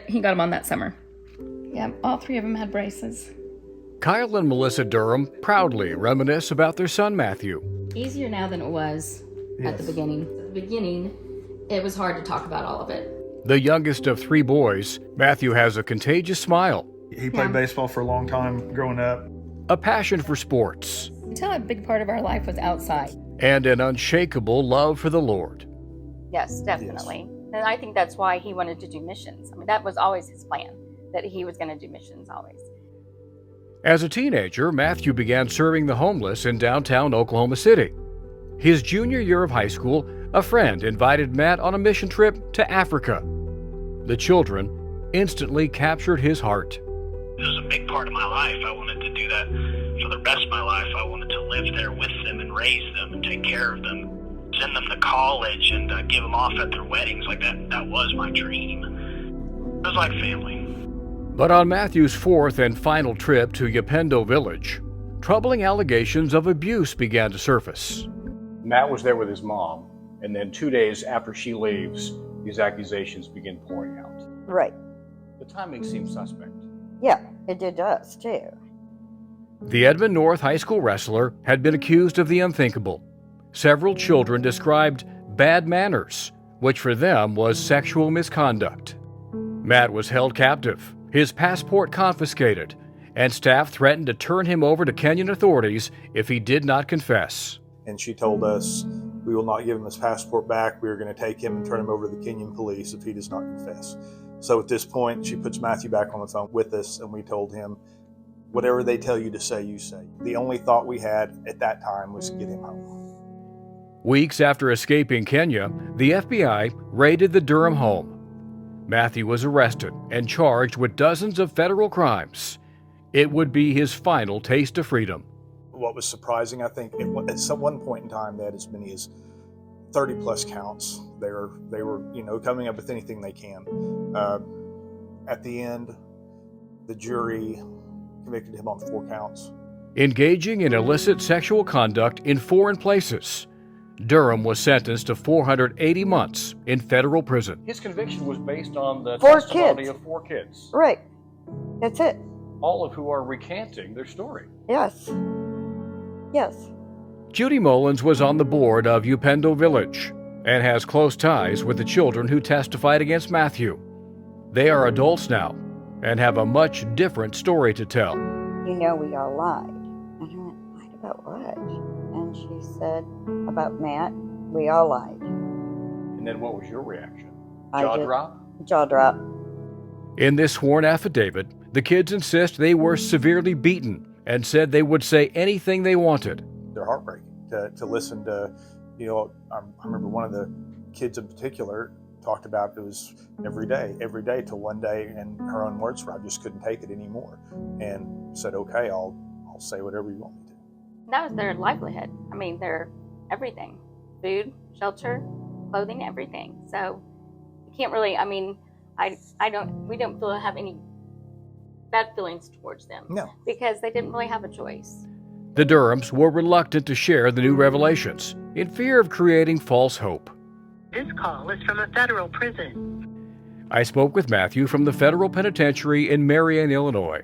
He got them on that summer. Yeah, all three of them had braces. Kyle and Melissa Durham proudly reminisce about their son Matthew. Easier now than it was at the beginning. At the beginning, it was hard to talk about all of it. The youngest of three boys, Matthew has a contagious smile, He played baseball for a long time growing up. a passion for sports, Until a big part of our life was outside. and an unshakable love for the Lord. Yes, definitely. And I think that's why he wanted to do missions. I mean, that was always his plan, that he was going to do missions always. As a teenager, Matthew began serving the homeless in downtown Oklahoma City. His junior year of high school, a friend invited Matt on a mission trip to Africa. The children instantly captured his heart. It was a big part of my life. I wanted to do that for the rest of my life. I wanted to live there with them and raise them and take care of them, send them to college and give them off at their weddings. Like that was my dream. It was like family. But on Matthew's fourth and final trip to Upendo Village, troubling allegations of abuse began to surface. Matt was there with his mom, and then 2 days after she leaves, these accusations begin pouring out. Right. The timing seems suspect. Yeah, it did to us too. The Edmond North High School wrestler had been accused of the unthinkable. Several children described bad manners, which for them was sexual misconduct. Matt was held captive, his passport confiscated, and staff threatened to turn him over to Kenyan authorities if he did not confess. And she told us, we will not give him his passport back. We are going to take him and turn him over to the Kenyan police if he does not confess. So at this point, she puts Matthew back on the phone with us, and we told him, whatever they tell you to say, you say. The only thought we had at that time was to get him home. Weeks after escaping Kenya, the FBI raided the Durham home. Matthew was arrested and charged with dozens of federal crimes. It would be his final taste of freedom. What was surprising, I think, at some one point in time, they had as many as 30 plus counts. They were, coming up with anything they can. At the end, the jury convicted him on 4 counts. Engaging in illicit sexual conduct in foreign places, Durham was sentenced to 480 months in federal prison. His conviction was based on the 4 testimony kids. of 4 kids, Right. That's it. all of who are recanting their story. Yes. Yes. Judy Mullins was on the board of Upendo Village and has close ties with the children who testified against Matthew. They are adults now and have a much different story to tell. You know we all lied. And I went, lied about what? And she said, about Matt, we all lied. And then what was your reaction? I Jaw did. drop? Jaw drop. In this sworn affidavit, the kids insist they were severely beaten and said they would say anything they wanted. They're heartbreaking to listen to. I remember one of the kids in particular talked about it was every day till one day, and her own words were, I just couldn't take it anymore, and said, okay, I'll say whatever you want me to. That was their livelihood. I mean, their everything. Food, shelter, clothing, everything. So you can't really, we don't have any bad feelings towards them. No. Because they didn't really have a choice. The Durhams were reluctant to share the new revelations in fear of creating false hope. This call is from a federal prison. I spoke with Matthew from the federal penitentiary in Marion, Illinois.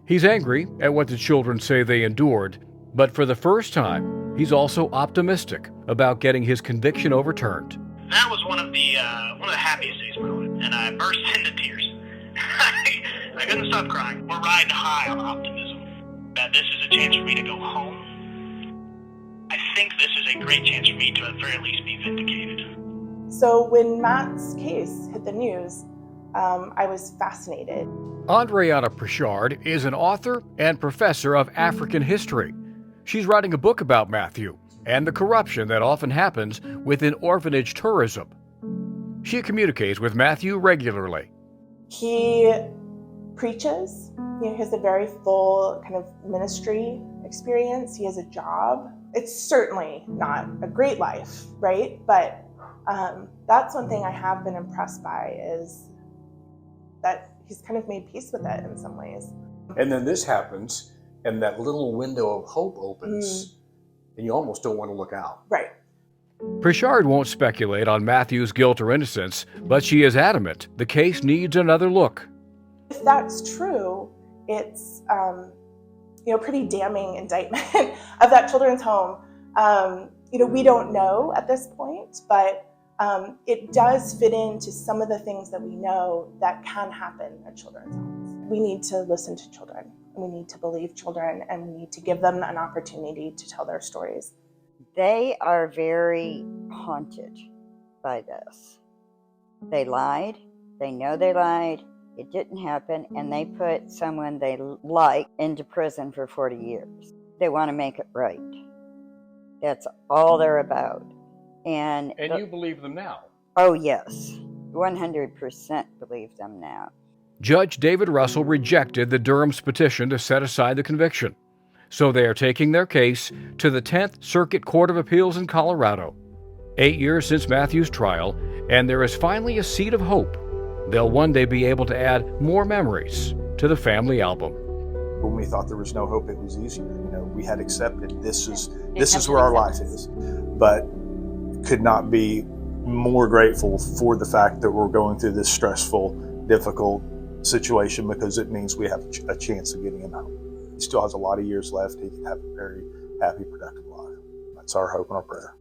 He's angry at what the children say they endured, but for the first time, he's also optimistic about getting his conviction overturned. That was one of the happiest days of my life, and I burst into tears. I couldn't stop crying. We're riding high on optimism that this is a chance for me to go home. I think this is a great chance for me to at the very least be vindicated. So when Matt's case hit the news, I was fascinated. Andreana Pritchard is an author and professor of African history. She's writing a book about Matthew and the corruption that often happens within orphanage tourism. She communicates with Matthew regularly. He preaches. He has a very full kind of ministry experience. He has a job. It's certainly not a great life, right? But that's one thing I have been impressed by, is that he's kind of made peace with it in some ways. And then this happens, and that little window of hope opens, and you almost don't want to look out. Right. Prichard won't speculate on Matthew's guilt or innocence, but she is adamant the case needs another look. If that's true, it's pretty damning indictment of that children's home. We don't know at this point, but it does fit into some of the things that we know that can happen at children's homes. We need to listen to children, and we need to believe children, and we need to give them an opportunity to tell their stories. They are very haunted by this. They lied. They know they lied. It didn't happen, and they put someone they like into prison for 40 years. They want to make it right. That's all they're about. And you believe them now? Oh, yes. 100% believe them now. Judge David Russell rejected the Durham's petition to set aside the conviction, so they are taking their case to the 10th Circuit Court of Appeals in Colorado. 8 years since Matthew's trial, and there is finally a seed of hope. They'll one day be able to add more memories to the family album. When we thought there was no hope, it was easier. We had accepted this is where our life is, but could not be more grateful for the fact that we're going through this stressful, difficult situation, because it means we have a chance of getting him home. He still has a lot of years left. He can have a very happy, productive life. That's our hope and our prayer.